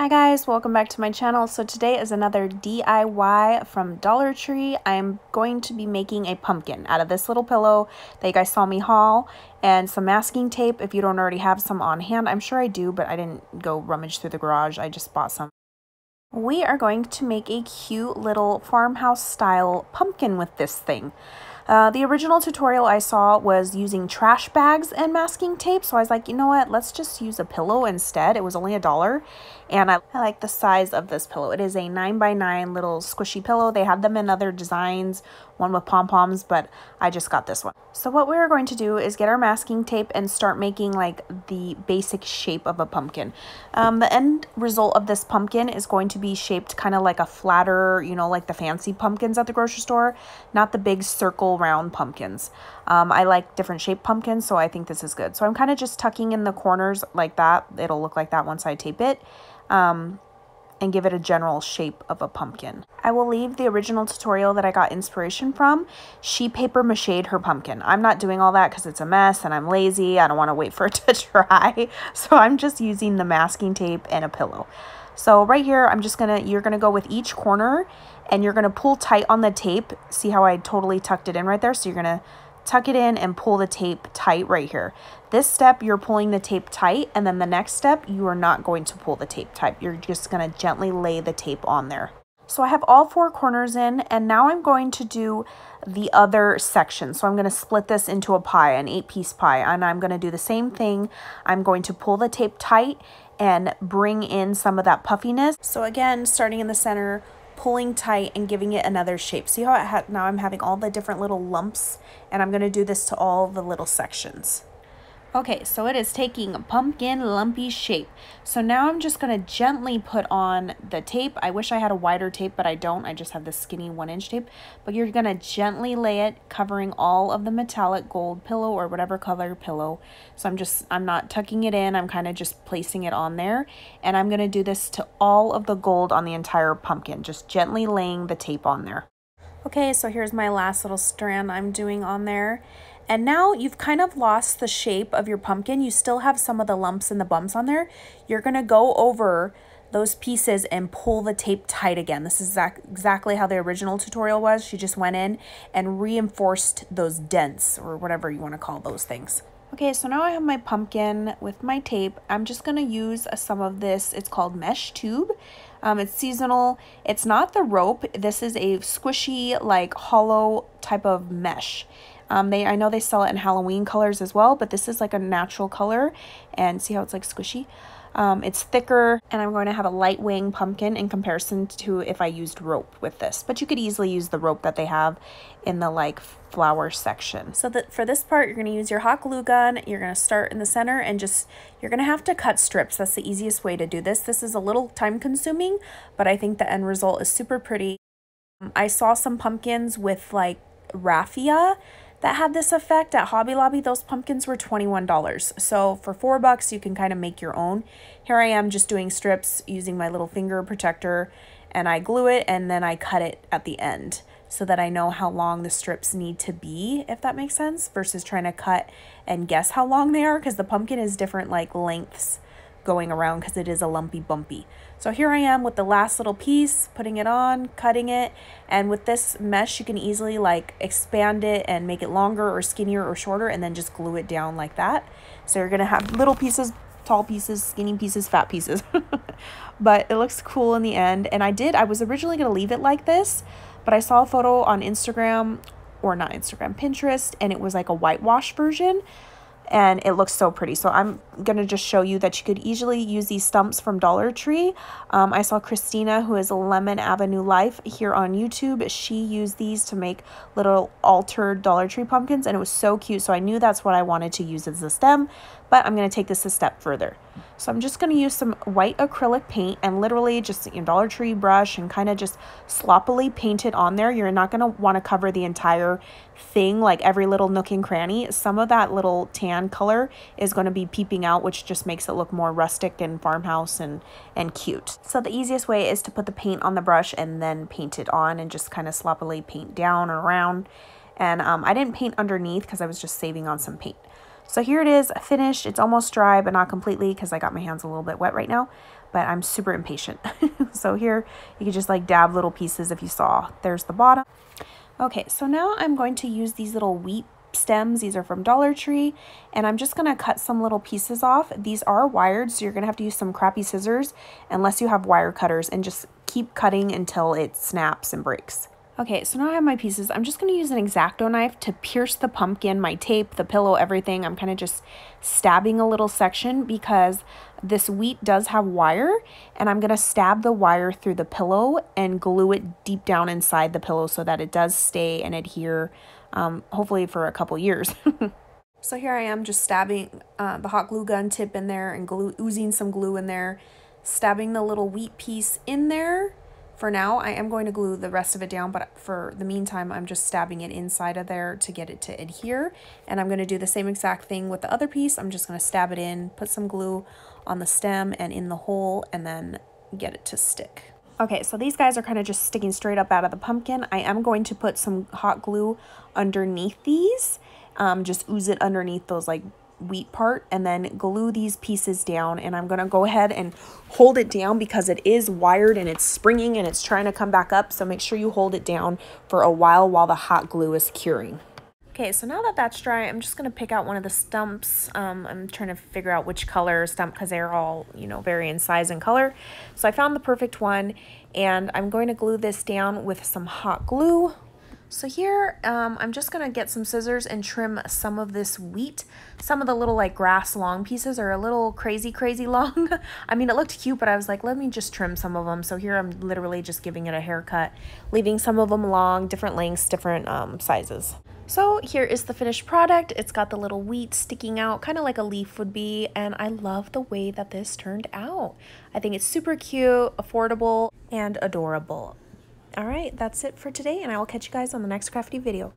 Hi guys, welcome back to my channel. So today is another DIY from Dollar Tree. I'm going to be making a pumpkin out of this little pillow that you guys saw me haul and some masking tape if you don't already have some on hand. I'm sure I do, but I didn't go rummage through the garage. I just bought some. We are going to make a cute little farmhouse style pumpkin with this thing. The original tutorial I saw was using trash bags and masking tape, so I was like, you know what, let's just use a pillow instead. It was only $1, and I like the size of this pillow. It is a 9x9 little squishy pillow. They had them in other designs, one with pom-poms, but I just got this one. So what we're going to do is get our masking tape and start making like the basic shape of a pumpkin. The end result of this pumpkin is going to be shaped kind of like a flatter, you know, like the fancy pumpkins at the grocery store, not the big circle round pumpkins. I like different shaped pumpkins, so I think this is good. So I'm kind of just tucking in the corners like that. It'll look like that once I tape it. And give it a general shape of a pumpkin. I will leave the original tutorial that I got inspiration from. She paper mache'd her pumpkin. I'm not doing all that because it's a mess and I'm lazy. I don't want to wait for it to dry. So I'm just using the masking tape and a pillow. So right here, you're gonna go with each corner and you're gonna pull tight on the tape. See how I totally tucked it in right there? So you're gonna tuck it in and pull the tape tight right here. This step, you're pulling the tape tight, and then the next step, you are not going to pull the tape tight. You're just going to gently lay the tape on there. So I have all four corners in, and now I'm going to do the other section. So I'm going to split this into a pie, an 8-piece pie, and I'm going to do the same thing. I'm going to pull the tape tight and bring in some of that puffiness. So again, starting in the center, pulling tight and giving it another shape. See how now I'm having all the different little lumps, and I'm going to do this to all the little sections. Okay, so it is taking a pumpkin lumpy shape. So now I'm just going to gently put on the tape. I wish I had a wider tape, but I don't. I just have this skinny 1-inch tape. But you're going to gently lay it, covering all of the metallic gold pillow or whatever color pillow. So I'm not tucking it in. I'm kind of just placing it on there. And I'm going to do this to all of the gold on the entire pumpkin, just gently laying the tape on there. Okay, so here's my last little strand I'm doing on there. And now you've kind of lost the shape of your pumpkin. You still have some of the lumps and the bumps on there. You're going to go over those pieces and pull the tape tight again. This is exactly how the original tutorial was. She just went in and reinforced those dents or whatever you want to call those things. Okay, so now I have my pumpkin with my tape. I'm just going to use some of this. It's called mesh tube. It's seasonal. It's not the rope. This is a squishy, like hollow type of mesh. I know they sell it in Halloween colors as well, but this is like a natural color, and see how it's like squishy? It's thicker, and I'm going to have a light weighing pumpkin in comparison to if I used rope with this, but you could easily use the rope that they have in the like flower section. So that for this part, you're going to use your hot glue gun. You're going to start in the center and you're going to have to cut strips. That's the easiest way to do this. This is a little time consuming, but I think the end result is super pretty. I saw some pumpkins with like raffia that had this effect at Hobby Lobby. Those pumpkins were $21. So for $4, you can kind of make your own. Here I am just doing strips using my little finger protector, and I glue it and then I cut it at the end so that I know how long the strips need to be, if that makes sense, versus trying to cut and guess how long they are, because the pumpkin is different like lengths going around because it is a lumpy bumpy. So here I am with the last little piece, putting it on, cutting it, and with this mesh you can easily like expand it and make it longer or skinnier or shorter and then just glue it down like that. So you're gonna have little pieces, tall pieces, skinny pieces, fat pieces. But it looks cool in the end. And I was originally gonna leave it like this, but I saw a photo on Instagram, or not Instagram, Pinterest, and it was like a whitewash version. And it looks so pretty. So I'm going to just show you that you could easily use these stumps from Dollar Tree. I saw Christina, who is Lemonavenuelife here on YouTube. She used these to make little altered Dollar Tree pumpkins, and it was so cute. So I knew that's what I wanted to use as the stem, but I'm going to take this a step further. So I'm just going to use some white acrylic paint and literally just a Dollar Tree brush and kind of just sloppily paint it on there. You're not going to want to cover the entire thing, like every little nook and cranny. Some of that little tan color is going to be peeping out, which just makes it look more rustic and farmhouse and cute. So the easiest way is to put the paint on the brush and then paint it on and just kind of sloppily paint down and around. And I didn't paint underneath because I was just saving on some paint. So here it is finished. It's almost dry, but not completely because I got my hands a little bit wet right now. but I'm super impatient. So here you can just like dab little pieces if you saw. There's the bottom. Okay, so now I'm going to use these little wheat stems. These are from Dollar Tree, and I'm just gonna cut some little pieces off. These are wired, so you're gonna have to use some crappy scissors unless you have wire cutters, and just keep cutting until it snaps and breaks. Okay, so now I have my pieces. I'm just going to use an X-Acto knife to pierce the pumpkin, my tape, the pillow, everything. I'm kind of just stabbing a little section because this wheat does have wire, and I'm going to stab the wire through the pillow and glue it deep down inside the pillow so that it does stay and adhere, hopefully for a couple years. So here I am just stabbing the hot glue gun tip in there and oozing some glue in there, stabbing the little wheat piece in there. For now, I am going to glue the rest of it down, but for the meantime, I'm just stabbing it inside of there to get it to adhere. And I'm going to do the same exact thing with the other piece. I'm just going to stab it in, put some glue on the stem and in the hole, and then get it to stick. Okay, so these guys are kind of just sticking straight up out of the pumpkin. I am going to put some hot glue underneath these, just ooze it underneath those like wheat part, and then glue these pieces down. And I'm gonna go ahead and hold it down because it is wired and it's springing and it's trying to come back up, so make sure you hold it down for a while the hot glue is curing. Okay, so now that that's dry, I'm just gonna pick out one of the stumps. I'm trying to figure out which color stump because they're all, you know, vary in size and color. So I found the perfect one, and I'm going to glue this down with some hot glue. So here, I'm just going to get some scissors and trim some of this wheat. Some of the little like grass long pieces are a little crazy long. I mean, it looked cute, but I was like, let me just trim some of them. So here I'm literally just giving it a haircut, leaving some of them long, different lengths, different sizes. So here is the finished product. It's got the little wheat sticking out, kind of like a leaf would be, and I love the way that this turned out. I think it's super cute, affordable, and adorable. All right, that's it for today, and I will catch you guys on the next crafty video.